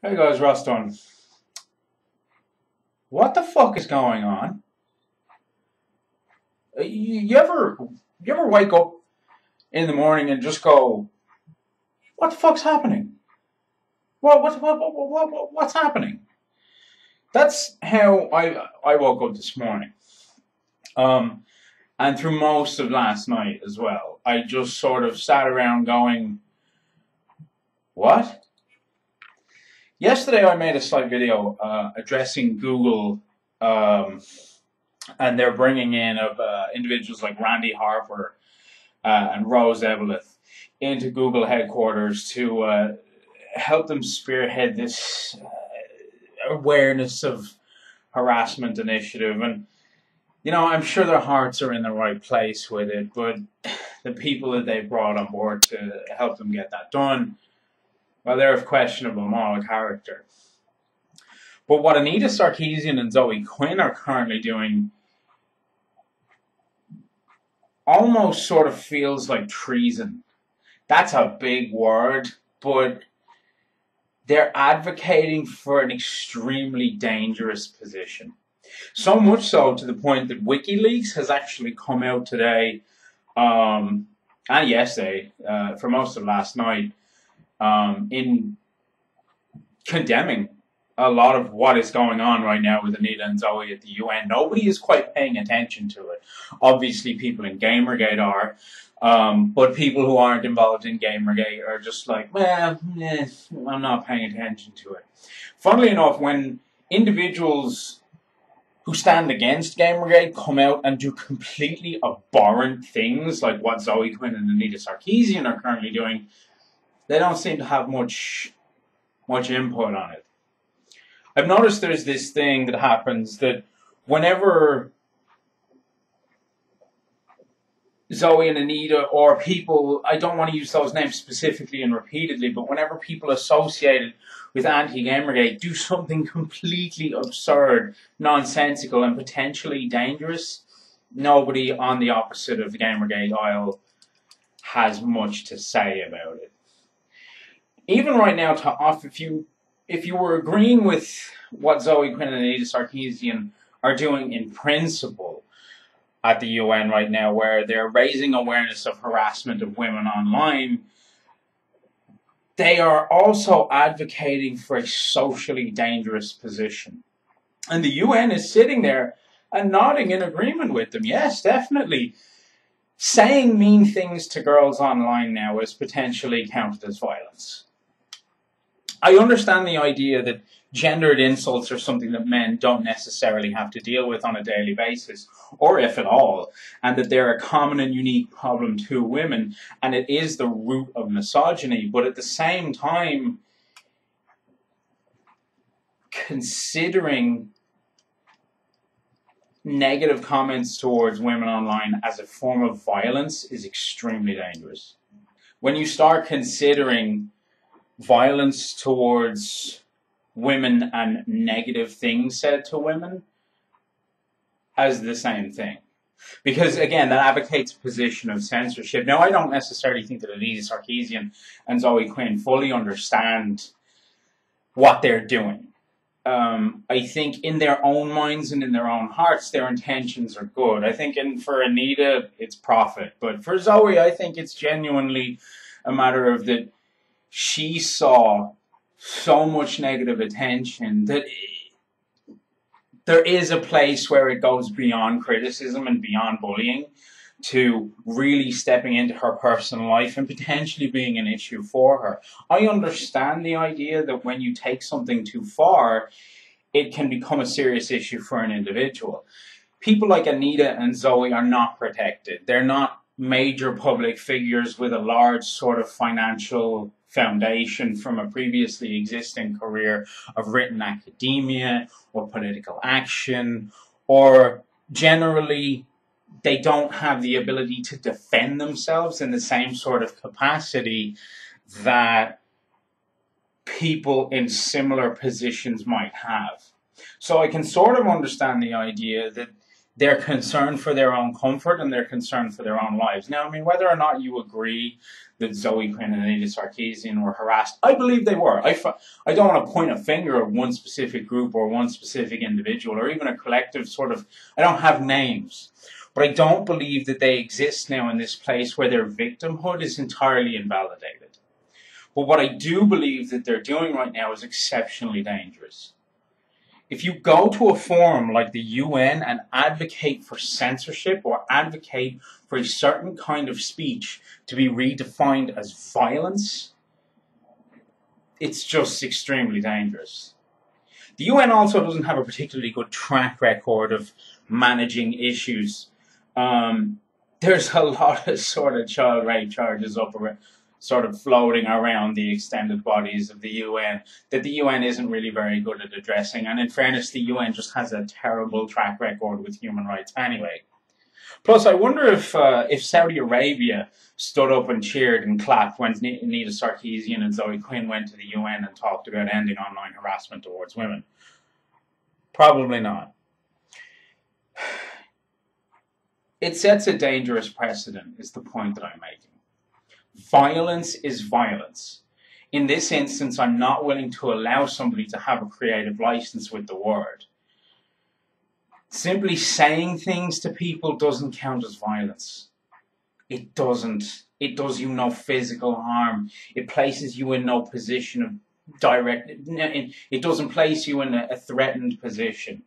Hey guys, RossDunne. What the fuck is going on? You ever wake up in the morning and just go, "What the fuck's happening? What's happening?" That's how I woke up this morning. Um, and through most of last night as well. I just sort of sat around going, "What?" Yesterday I made a slight video addressing Google. Um, and they're bringing in of individuals like Randy Harper and Rose Eveleth into Google headquarters to help them spearhead this awareness of harassment initiative. And, I'm sure their hearts are in the right place with it, but the people that they brought on board to help them get that done, well, they're of questionable moral character. But what Anita Sarkeesian and Zoe Quinn are currently doing almost sort of feels like treason. That's a big word, but they're advocating for an extremely dangerous position. So much so to the point that WikiLeaks has actually come out today and yesterday, for most of last night, in condemning a lot of what is going on right now with Anita and Zoe at the UN. Nobody is quite paying attention to it. Obviously, people in Gamergate are, but people who aren't involved in Gamergate are just like, well, I'm not paying attention to it. Funnily enough, when individuals who stand against Gamergate come out and do completely abhorrent things like what Zoe Quinn and Anita Sarkeesian are currently doing, they don't seem to have much input on it. I've noticed there's this thing that happens that whenever Zoe and Anita, or people, I don't want to use those names specifically and repeatedly, but whenever people associated with anti-Gamergate do something completely absurd, nonsensical, and potentially dangerous, nobody on the opposite of the Gamergate aisle has much to say about it. Even right now, if you were agreeing with what Zoe Quinn and Anita Sarkeesian are doing in principle at the UN right now, where they're raising awareness of harassment of women online, they are also advocating for a socially dangerous position. And the UN is sitting there and nodding in agreement with them. Yes, definitely. Saying mean things to girls online now is potentially counted as violence. I understand the idea that gendered insults are something that men don't necessarily have to deal with on a daily basis, or if at all, and that they're a common and unique problem to women, and it is the root of misogyny. But at the same time, considering negative comments towards women online as a form of violence is extremely dangerous. When you start considering violence towards women and negative things said to women as the same thing. Because, again, that advocates a position of censorship. Now, I don't necessarily think that Anita Sarkeesian and Zoe Quinn fully understand what they're doing. I think in their own minds and in their own hearts, their intentions are good. I think for Anita, it's profit. But for Zoe, I think it's genuinely a matter of that she saw so much negative attention that there is a place where it goes beyond criticism and beyond bullying to really stepping into her personal life and potentially being an issue for her. I understand the idea that when you take something too far, it can become a serious issue for an individual. People like Anita and Zoe are not protected. They're not major public figures with a large sort of financial foundation from a previously existing career of written academia or political action, or generally they don't have the ability to defend themselves in the same sort of capacity that people in similar positions might have. So I can sort of understand the idea that They're concerned for their own comfort and they're concerned for their own lives. Now, I mean, whether or not you agree that Zoe Quinn and Anita Sarkeesian were harassed, I believe they were. I don't want to point a finger at one specific group or one specific individual or even a collective sort of, I don't have names. But I don't believe that they exist now in this place where their victimhood is entirely invalidated. But what I do believe that they're doing right now is exceptionally dangerous. If you go to a forum like the UN and advocate for censorship or advocate for a certain kind of speech to be redefined as violence, it's just extremely dangerous. The UN also doesn't have a particularly good track record of managing issues. There's a lot of sort of child rape charges up around, sort of floating around the extended bodies of the UN that the UN isn't really very good at addressing. And in fairness, the UN just has a terrible track record with human rights anyway. Plus, I wonder if Saudi Arabia stood up and cheered and clapped when Anita Sarkeesian and Zoe Quinn went to the UN and talked about ending online harassment towards women. Probably not. It sets a dangerous precedent, is the point that I'm making. Violence is violence. In this instance, I'm not willing to allow somebody to have a creative license with the word. Simply saying things to people doesn't count as violence. It doesn't. It does you no physical harm. It places you in no position of direct... It doesn't place you in a threatened position.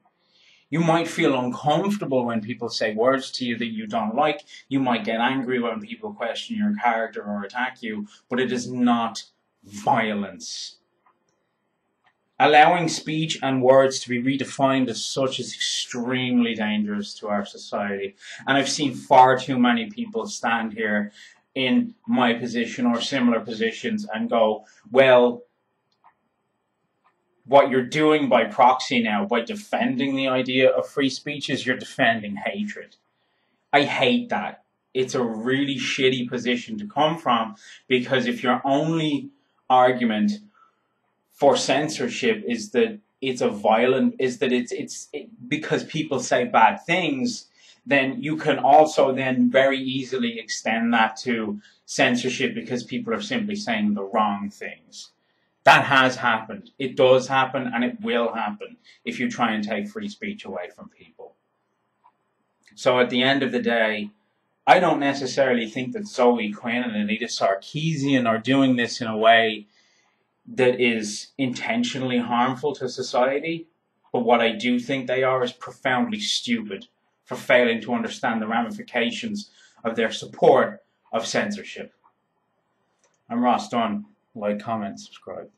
You might feel uncomfortable when people say words to you that you don't like. You might get angry when people question your character or attack you, but it is not violence. Allowing speech and words to be redefined as such is extremely dangerous to our society. And I've seen far too many people stand here in my position or similar positions and go, well, what you're doing by proxy now, by defending the idea of free speech, is you're defending hatred. I hate that. It's a really shitty position to come from, because if your only argument for censorship is that it's because people say bad things, then you can also then very easily extend that to censorship because people are simply saying the wrong things. That has happened. It does happen, and it will happen if you try and take free speech away from people. So at the end of the day, I don't necessarily think that Zoe Quinn and Anita Sarkeesian are doing this in a way that is intentionally harmful to society. But what I do think they are is profoundly stupid for failing to understand the ramifications of their support of censorship. I'm RossDunne. Like, comment, subscribe.